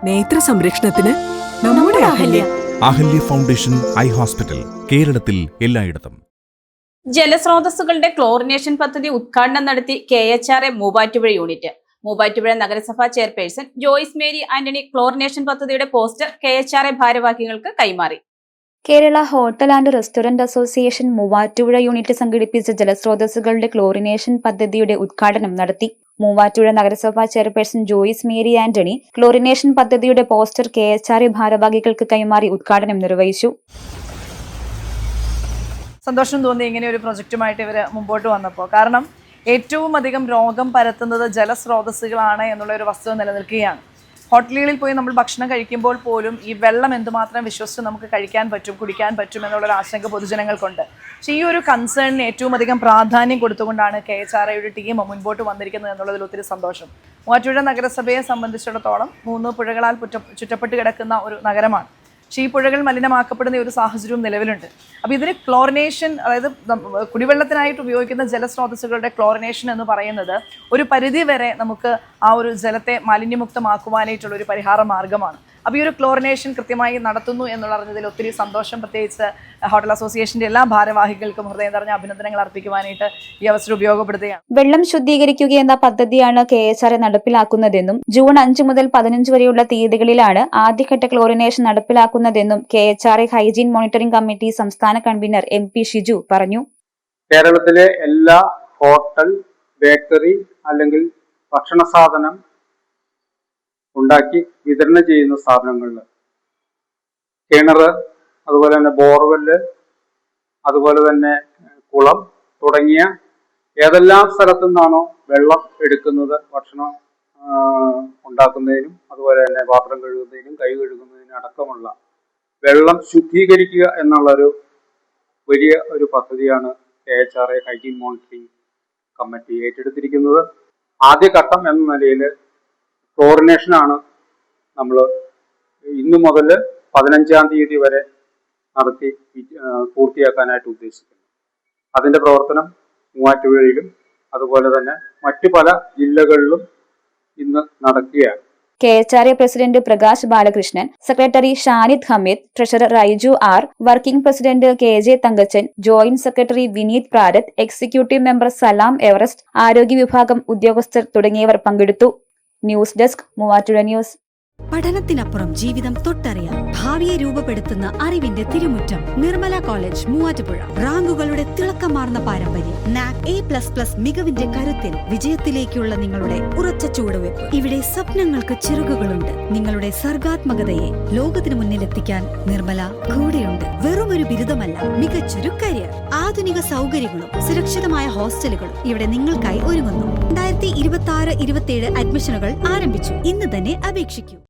നേത്ര സംരക്ഷണത്തിന് നമ്മുടെ Ahalya. Ahalya foundation eye hospital, കേരളത്തിൽ എല്ലായിടത്തും. ജലസ്രോതസ്സുകളുടെ ക്ലോറിനേഷൻ പദ്ധതി ഉദ്ഘാടനം നടത്തി KHRA മൂവാറ്റുപുഴ യൂണിറ്റ്. മൂവാറ്റുപുഴ നഗരസഭാ ചെയർപേഴ്സൺ ജോയ്സ് മേരി ആന്റണി ക്ലോറിനേഷൻ പദ്ധതിയുടെ പോസ്റ്റർ KHRA ഭാരവാഹികൾക്ക് കൈമാറി. Kerala hotel and restaurant association Muvattupuzha unit സംഘടിപ്പിച്ച ജലസ്രോതസ്സുകളുടെ ക്ലോറിനേഷൻ പദ്ധതിയുടെ ഉദ്ഘാടനം നടത്തി. മൂവാറ്റുപുഴ നഗരസഭാ ചെയർപേഴ്സൺ ജോയ്സ് മേരി ആന്റണി ക്ലോറിനേഷൻ പദ്ധതിയുടെ പോസ്റ്റർ KHRA ഭാരവാഹികൾക്ക് കൈമാറി ഉദ്ഘാടനം നിർവഹിച്ചു. സന്തോഷം തോന്നി ഇങ്ങനെ ഒരു പ്രൊജക്റ്റുമായിട്ട് ഇവർ മുമ്പോട്ട് വന്നപ്പോൾ. കാരണം ഏറ്റവും അധികം രോഗം പരത്തുന്നത് ജലസ്രോതസ്സുകളാണ് എന്നുള്ള ഒരു വസ്തുത നിലനിൽക്കുകയാണ്. ഹോട്ടലുകളിൽ പോയി നമ്മൾ ഭക്ഷണം കഴിക്കുമ്പോൾ പോലും ഈ വെള്ളം എന്തുമാത്രം വിശ്വസിച്ച് നമുക്ക് കഴിക്കാൻ പറ്റും, കുടിക്കാൻ പറ്റും എന്നുള്ളൊരു ആശങ്ക പൊതുജനങ്ങൾക്കുണ്ട്. പക്ഷേ ഈ ഒരു കൺസേണിന് ഏറ്റവും അധികം പ്രാധാന്യം കൊടുത്തുകൊണ്ടാണ് KHRAയുടെ ടീം മുൻപോട്ട് വന്നിരിക്കുന്നത് എന്നുള്ളതിൽ ഒത്തിരി സന്തോഷം. മൂവാറ്റുപുഴ നഗരസഭയെ സംബന്ധിച്ചിടത്തോളം 3 പുഴകളാൽ ചുറ്റപ്പെട്ട് കിടക്കുന്ന ഒരു നഗരമാണ്. പക്ഷേ ഈ പുഴകൾ മലിനമാക്കപ്പെടുന്ന ഒരു സാഹചര്യവും നിലവിലുണ്ട്. അപ്പോൾ ഇതിന് ക്ലോറിനേഷൻ, അതായത് കുടിവെള്ളത്തിനായിട്ട് ഉപയോഗിക്കുന്ന ജലസ്രോതസ്സുകളുടെ ക്ലോറിനേഷൻ എന്ന് പറയുന്നത് ഒരു പരിധി വരെ നമുക്ക് ആ ഒരു ജലത്തെ മാലിന്യമുക്തമാക്കുവാനായിട്ടുള്ള ഒരു പരിഹാര മാർഗ്ഗമാണ്. അപ്പോൾ ഈ ഒരു ക്ലോറിനേഷൻ കൃത്യമായി നടത്തുന്നു എന്നുള്ളതിൽ ഒത്തിരി സന്തോഷം. പ്രത്യേകിച്ച് ഹോട്ടൽ അസോസിയേഷന്റെ എല്ലാ ഭാരവാഹികൾക്കും ഹൃദയം നിറഞ്ഞ അഭിനന്ദനങ്ങൾ അർപ്പിക്കുവാനായിട്ട് ഈ അവസരം ഉപയോഗപ്പെടുത്തുകയാണ്. വെള്ളം ശുദ്ധീകരിക്കുകയെന്ന പദ്ധതിയാണ് KHRA നടപ്പിലാക്കുന്നതെന്നും ജൂൺ 5 മുതൽ 15 വരെയുള്ള തീയതികളിലാണ് ആദ്യഘട്ട ക്ലോറിനേഷൻ നടപ്പിലാക്കുന്നതെന്നും KHRA ഹൈജീൻ മോണിറ്ററിംഗ് കമ്മിറ്റി സംസ്ഥാന കൺവീനർ MP ഷിജു പറഞ്ഞു. കേരളത്തിലെ എല്ലാ ഹോട്ടൽ, ബേക്കറി അല്ലെങ്കിൽ ഭക്ഷണ സാധനം ഉണ്ടാക്കി വിതരണം ചെയ്യുന്ന സ്ഥാപനങ്ങളിൽ കിണർ, അതുപോലെ തന്നെ ബോർവെല്, അതുപോലെ തന്നെ കുളം തുടങ്ങിയ ഏതെല്ലാം സ്ഥലത്തു നിന്നാണോ വെള്ളം എടുക്കുന്നത് ഭക്ഷണം ഉണ്ടാക്കുന്നതിനും അതുപോലെ തന്നെ പാത്രം കഴുകുന്നതിനും കൈ കഴുകുന്നതിനും അടക്കമുള്ള വെള്ളം ശുദ്ധീകരിക്കുക എന്നുള്ളൊരു വലിയ ഒരു പദ്ധതിയാണ് KHRA ഹൈജീൻ മോണിറ്ററിംഗ് കമ്മിറ്റി ഏറ്റെടുത്തിരിക്കുന്നത്. ആദ്യഘട്ടം എന്ന നിലയിൽ ക്ലോറിനേഷനാണ് നമ്മൾ ഇന്നു മുതൽ 15-ാം തീയതി വരെ നടത്തി പൂർത്തിയാക്കാനായിട്ട് ഉദ്ദേശിക്കുന്നു. അതിൻ്റെ പ്രവർത്തനം മൂവാറ്റുപുഴയിലും അതുപോലെ തന്നെ മറ്റു പല ജില്ലകളിലും ഇന്ന് നടക്കുകയാണ്. KHRA president Prakash Balakrishnan, secretary Shanid Hameed, treasurer Raiju R, working president KJ Thankachan, joint secretary Vineeth Prarath, executive member Salam Everest, ആരോഗ്യ വിഭാഗം ഉദ്യോഗസ്ഥർ തുടങ്ങിയവർ പങ്കെടുത്തു. News desk Muvattupuzha news. പഠനത്തിനപ്പുറം ജീവിതം തൊട്ടറിയാം. ഭാവിയെ രൂപപ്പെടുത്തുന്ന അറിവിന്റെ തിരുമുറ്റം നിർമ്മല കോളേജ് മൂവാറ്റുപുഴ. റാങ്കുകളുടെ തിളക്കമാർന്ന പാരമ്പര്യം. NAC A++ മികവിന്റെ കരുത്തിൽ വിജയത്തിലേക്കുള്ള നിങ്ങളുടെ ഉറച്ച ചുവടുവെപ്പ്. ഇവിടെ സ്വപ്നങ്ങൾക്ക് ചിറകുകളുണ്ട്. നിങ്ങളുടെ സർഗാത്മകതയെ ലോകത്തിന് മുന്നിലെത്തിക്കാൻ നിർമ്മല കൂടെയുണ്ട്. വെറുമൊരു ബിരുദമല്ല, മികച്ചൊരു കരിയർ. ആധുനിക സൗകര്യങ്ങളും സുരക്ഷിതമായ ഹോസ്റ്റലുകളും ഇവിടെ നിങ്ങൾക്കായി ഒരുങ്ങുന്നു. 2026-27 അഡ്മിഷനുകൾ ആരംഭിച്ചു. ഇന്ന് തന്നെ അപേക്ഷിക്കൂ.